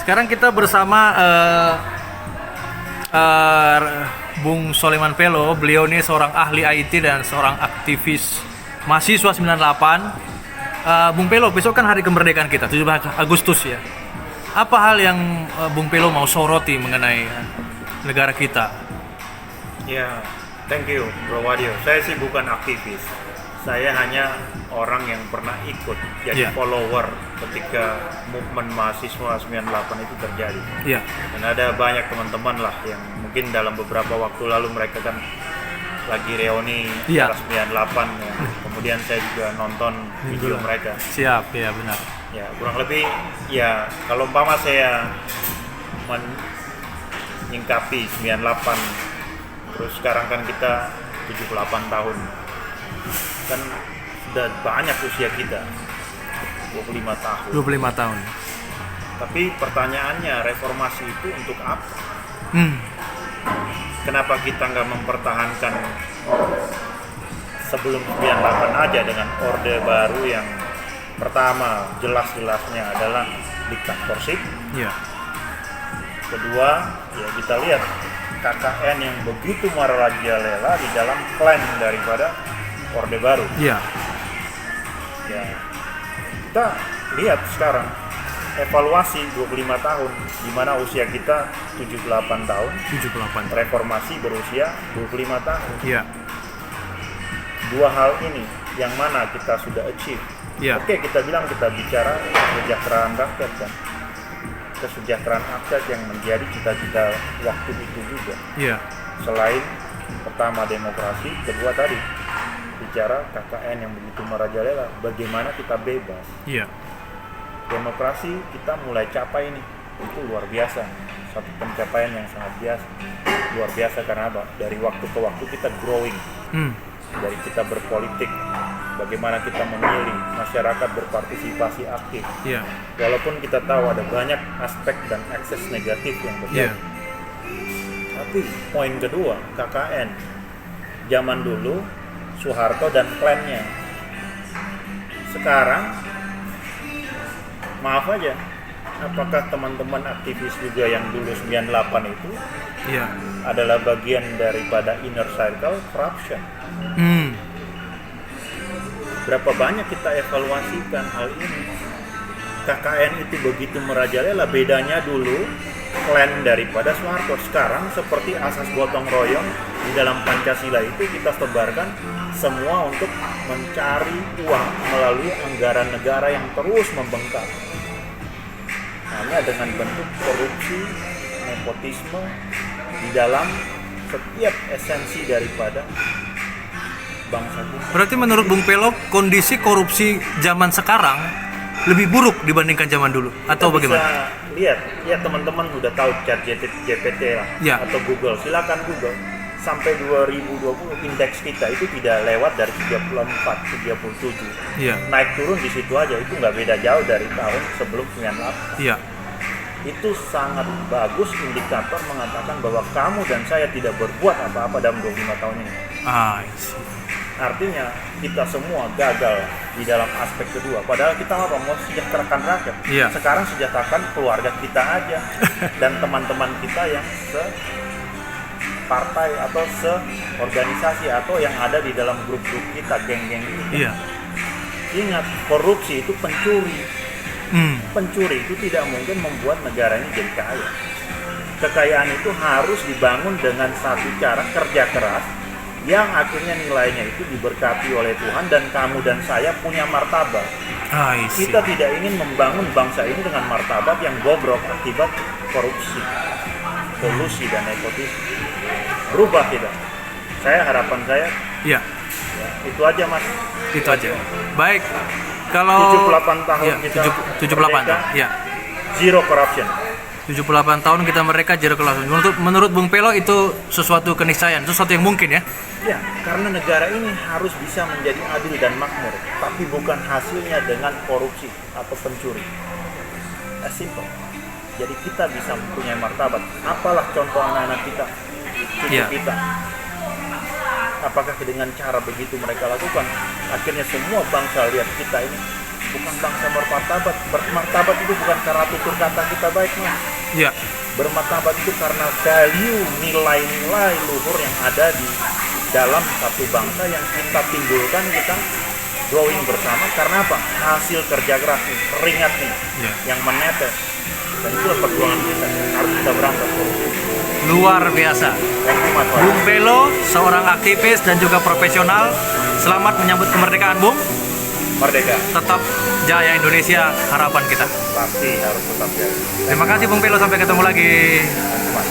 Sekarang kita bersama Bung Soleman Pelo. Beliau ini seorang ahli IT dan seorang aktivis mahasiswa 98. Bung Pelo, besok kan hari kemerdekaan kita, 17 Agustus ya. Apa hal yang Bung Pelo mau soroti mengenai negara kita? Ya, thank you Bro Wadio. Saya sih bukan aktivis. Saya hanya orang yang pernah ikut jadi follower ketika movement mahasiswa 98 itu terjadi. Dan ada banyak teman-teman lah yang mungkin dalam beberapa waktu lalu mereka kan lagi reuni era 98 ya. Kemudian saya juga nonton video mereka. Siap, ya benar. Ya, kurang lebih ya kalau umpama saya menyingkapi 98 terus sekarang kan kita 78 tahun. Kan sudah banyak usia kita, 25 tahun. 25 tahun. Tapi pertanyaannya, reformasi itu untuk apa? Kenapa kita nggak mempertahankan sebelum 98 aja dengan orde baru yang pertama jelas-jelasnya adalah diktatorship. Kedua, ya kita lihat KKN yang begitu merajalela di dalam plan daripada orde baru. Ya, kita lihat sekarang evaluasi 25 tahun di mana usia kita 78 tahun. Reformasi berusia 25 tahun. Dua hal ini yang mana kita sudah achieve. Oke, kita bilang kita bicara kesejahteraan rakyat kan. Kesejahteraan rakyat yang menjadi cita-cita waktu itu juga. Selain pertama demokrasi, kedua tadi bicara KKN yang begitu merajalela, bagaimana kita bebas. Demokrasi kita mulai capai ini, itu luar biasa, satu pencapaian yang sangat biasa, luar biasa karena apa? Dari waktu ke waktu kita growing, dari kita berpolitik, bagaimana kita memilih, masyarakat berpartisipasi aktif. Walaupun kita tahu ada banyak aspek dan akses negatif yang terjadi. Tapi poin kedua, KKN zaman dulu Soeharto dan klannya. Sekarang maaf aja, apakah teman-teman aktivis juga yang dulu 98 itu adalah bagian daripada inner circle corruption? Berapa banyak kita evaluasikan hal ini? KKN itu begitu merajalela, bedanya dulu klan daripada Soeharto. Sekarang seperti asas gotong royong di dalam Pancasila itu kita sebarkan semua untuk mencari uang melalui anggaran negara yang terus membengkak. Hanya dengan bentuk korupsi, nepotisme di dalam setiap esensi daripada bangsa kita. Berarti menurut Bung Pelo, kondisi korupsi zaman sekarang lebih buruk dibandingkan zaman dulu, atau bagaimana? Bisa lihat, ya teman-teman udah tahu ChatGPT lah, atau Google, silakan Google. Sampai 2020 indeks kita itu tidak lewat dari 34, 37. Naik turun di situ aja, itu nggak beda jauh dari tahun sebelum 98. Itu sangat bagus indikator mengatakan bahwa kamu dan saya tidak berbuat apa-apa dalam 25 tahun ini. Artinya kita semua gagal di dalam aspek kedua. Padahal kita mau sejahterakan rakyat. Sekarang sejahterakan keluarga kita aja dan teman-teman kita yang partai atau se-organisasi atau yang ada di dalam grup-grup kita, geng-geng kita. Ingat, korupsi itu pencuri. Pencuri itu tidak mungkin membuat negara ini jadi kaya. Kekayaan itu harus dibangun dengan satu cara kerja keras yang akhirnya nilainya itu diberkati oleh Tuhan dan kamu dan saya punya martabat. Kita tidak ingin membangun bangsa ini dengan martabat yang bobrok akibat korupsi, kolusi dan nepotisme. Berubah kita. Harapan saya. Itu aja Mas. Itu aja. Baik. Kalau 78 tahun kita 78 tahun. Zero corruption. 78 tahun kita mereka zero corruption. Menurut Bung Pelo itu sesuatu keniscayaan, sesuatu yang mungkin ya? Karena negara ini harus bisa menjadi adil dan makmur, tapi bukan hasilnya dengan korupsi atau pencuri. As simple. Jadi kita bisa mempunyai martabat. Apalah contoh anak-anak kita, cucu kita. Apakah dengan cara begitu mereka lakukan, akhirnya semua bangsa lihat kita ini bukan bangsa bermartabat. Bermartabat itu bukan karena tutur kata kita baik, Mas. Iya. Bermartabat itu karena value, nilai-nilai luhur yang ada di dalam satu bangsa yang kita timbulkan, kita drawing bersama. Karena apa? Hasil kerja keras nih, keringat nih, yang menetes. Dan itu perjuangan kita, harus kita berantas. Luar biasa. Thank you, Mas. Bung Pelo, seorang aktivis dan juga profesional. Selamat menyambut kemerdekaan, Bung. Merdeka. Tetap jaya Indonesia, harapan kita. Pasti harus tetap jaya. Terima kasih Bung Pelo, sampai ketemu lagi. Mas.